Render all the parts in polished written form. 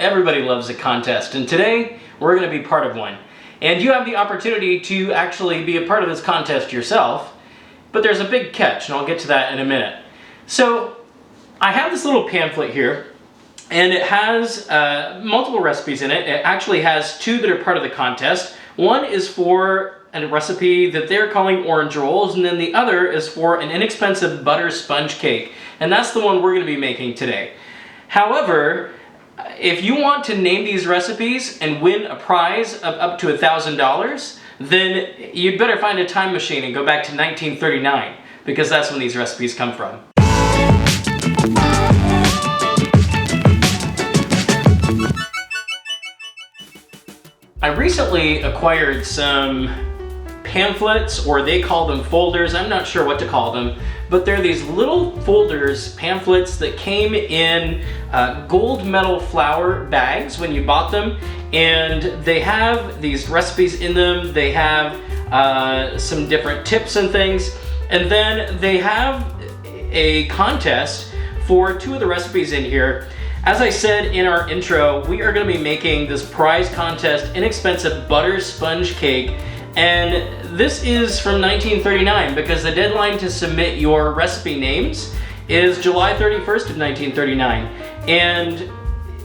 Everybody loves a contest, and today we're going to be part of one. And you have the opportunity to actually be a part of this contest yourself, but there's a big catch, and I'll get to that in a minute. So I have this little pamphlet here, and it has multiple recipes in it. It actually has two that are part of the contest. One is for a recipe that they're calling orange rolls, and then the other is for an inexpensive butter sponge cake, and that's the one we're going to be making today. However, if you want to name these recipes and win a prize of up to $1,000, then you'd better find a time machine and go back to 1939, because that's when these recipes come from. I recently acquired some pamphlets, or they call them folders. I'm not sure what to call them, but they're these little folders, pamphlets that came in gold medal flour bags when you bought them, and they have these recipes in them. They have some different tips and things, and then they have a contest for two of the recipes in here. As I said in our intro, we are going to be making this prize contest inexpensive butter sponge cake. And this is from 1939 because the deadline to submit your recipe names is July 31st of 1939. And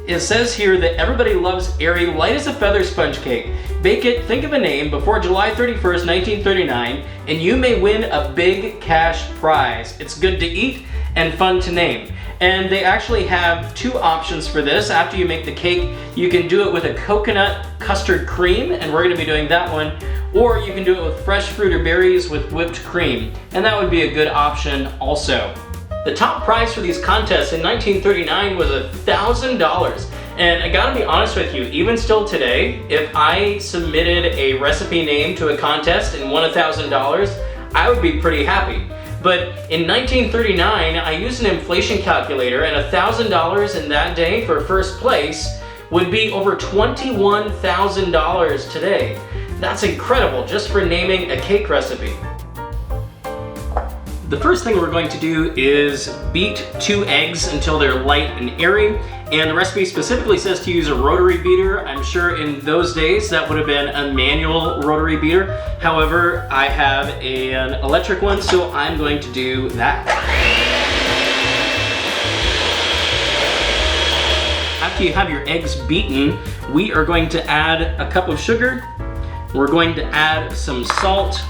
it says here that everybody loves airy, light as a feather sponge cake. Bake it, think of a name before July 31st, 1939, and you may win a big cash prize. It's good to eat and fun to name. And they actually have two options for this. After you make the cake, you can do it with a coconut custard cream, and we're gonna be doing that one, or you can do it with fresh fruit or berries with whipped cream, and that would be a good option also. The top prize for these contests in 1939 was $1,000. And I gotta be honest with you, even still today, if I submitted a recipe name to a contest and won $1,000, I would be pretty happy. But in 1939, I used an inflation calculator, and $1,000 in that day for first place would be over $21,000 today. That's incredible just for naming a cake recipe. The first thing we're going to do is beat 2 eggs until they're light and airy, and the recipe specifically says to use a rotary beater. I'm sure in those days that would have been a manual rotary beater. However, I have an electric one, so I'm going to do that. After you have your eggs beaten, we are going to add a cup of sugar. We're going to add some salt,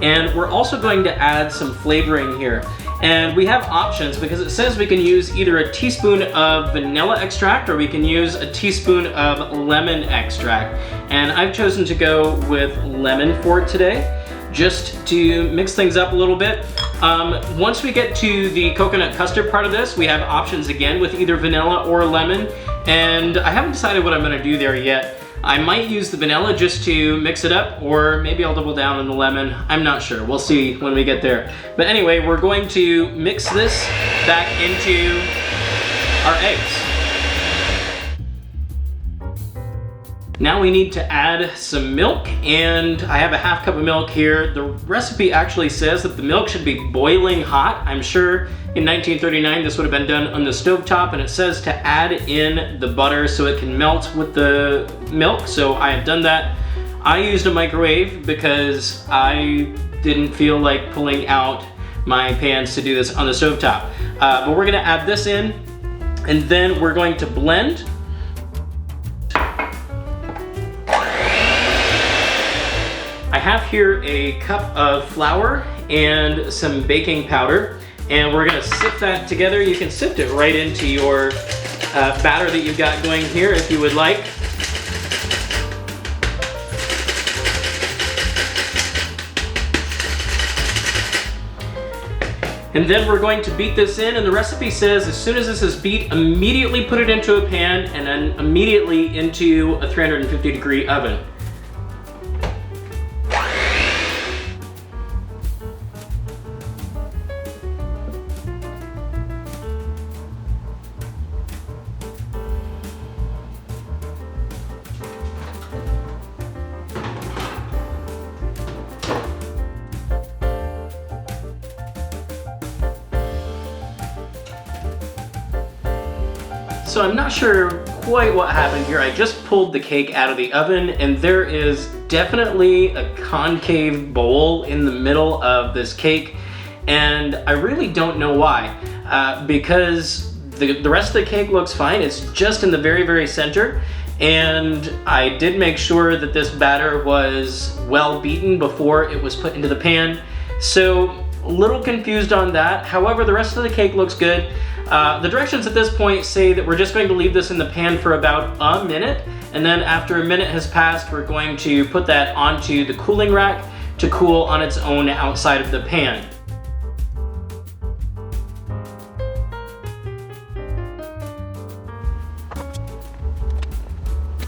and we're also going to add some flavoring here. And we have options because it says we can use either a teaspoon of vanilla extract or we can use a teaspoon of lemon extract. And I've chosen to go with lemon for today, just to mix things up a little bit. Once we get to the coconut custard part of this, we have options again with either vanilla or lemon. And I haven't decided what I'm gonna do there yet. I might use the vanilla just to mix it up, or maybe I'll double down on the lemon. I'm not sure. We'll see when we get there. But anyway, we're going to mix this back into our eggs. Now we need to add some milk, and I have a half cup of milk here. The recipe actually says that the milk should be boiling hot. I'm sure in 1939 this would have been done on the stovetop, and it says to add in the butter so it can melt with the milk, so I have done that. I used a microwave because I didn't feel like pulling out my pans to do this on the stovetop. But we're gonna add this in, and then we're going to blend. I have here a cup of flour and some baking powder, and we're gonna sift that together. You can sift it right into your batter that you've got going here if you would like. And then we're going to beat this in, and the recipe says as soon as this is beat, immediately put it into a pan and then immediately into a 350-degree oven. So I'm not sure quite what happened here. I just pulled the cake out of the oven and there is definitely a concave bowl in the middle of this cake, and I really don't know why, because the rest of the cake looks fine. It's just in the very, very center, and I did make sure that this batter was well beaten before it was put into the pan. So a little confused on that. However, the rest of the cake looks good. The directions at this point say that we're just going to leave this in the pan for about a minute, and then after a minute has passed, we're going to put that onto the cooling rack to cool on its own outside of the pan.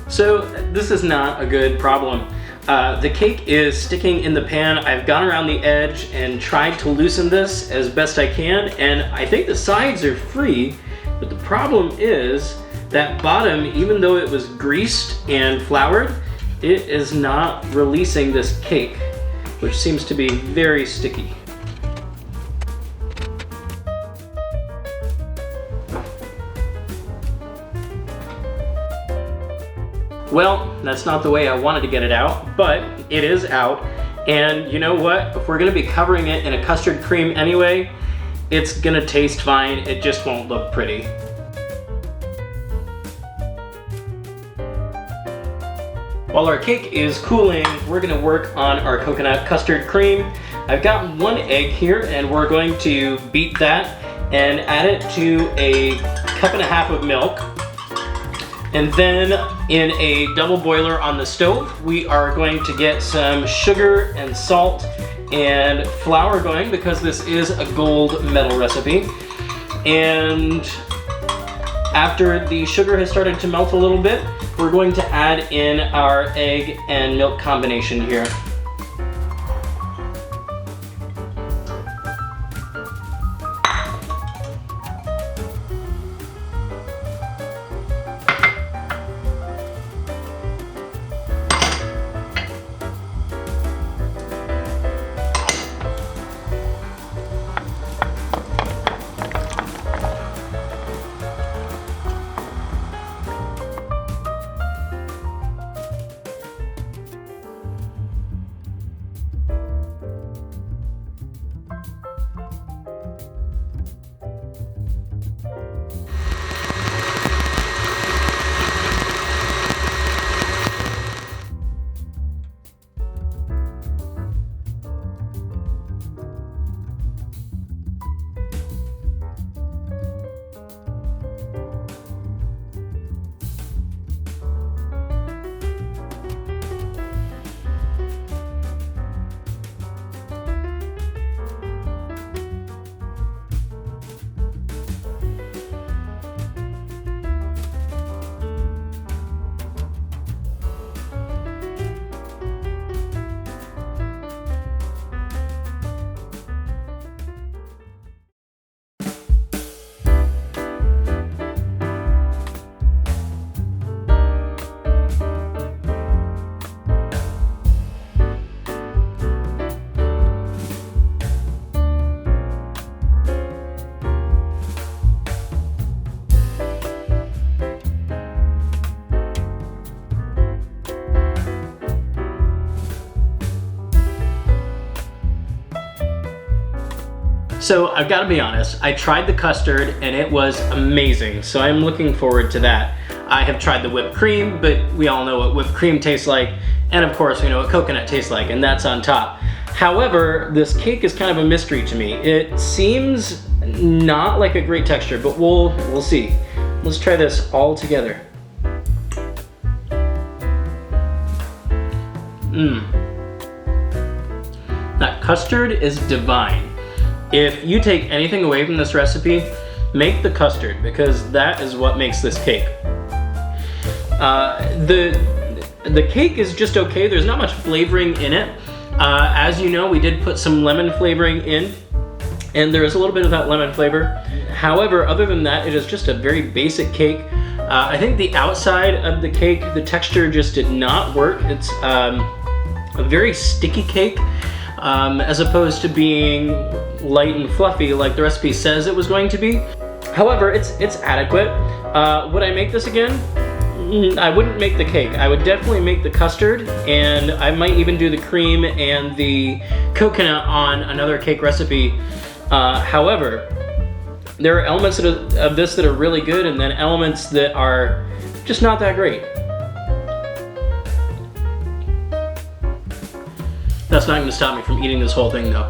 So this is not a good problem. The cake is sticking in the pan. I've gone around the edge and tried to loosen this as best I can, and I think the sides are free, but the problem is that bottom, even though it was greased and floured, it is not releasing this cake, which seems to be very sticky. Well, that's not the way I wanted to get it out, but it is out. And you know what? If we're gonna be covering it in a custard cream anyway, it's gonna taste fine. It just won't look pretty. While our cake is cooling, we're gonna work on our coconut custard cream. I've got 1 egg here, and we're going to beat that and add it to a 1.5 cups of milk. And then in a double boiler on the stove, we are going to get some sugar and salt and flour going, because this is a gold medal recipe. And after the sugar has started to melt a little bit, we're going to add in our egg and milk combination here. So I've got to be honest, I tried the custard and it was amazing, so I'm looking forward to that. I have tried the whipped cream, but we all know what whipped cream tastes like, and of course we know what coconut tastes like, and that's on top. However, this cake is kind of a mystery to me. It seems not like a great texture, but we'll see. Let's try this all together. That custard is divine. If you take anything away from this recipe, make the custard, because that is what makes this cake. The cake is just okay. There's not much flavoring in it. As you know, we did put some lemon flavoring in, and there is a little bit of that lemon flavor. However, other than that, it is just a very basic cake. I think the outside of the cake, the texture just did not work. It's a very sticky cake, as opposed to being light and fluffy like the recipe says it was going to be. However, it's adequate. Would I make this again? I wouldn't make the cake. I would definitely make the custard, and I might even do the cream and the coconut on another cake recipe. However, there are elements of this that are really good, and then elements that are just not that great. That's not going to stop me from eating this whole thing though.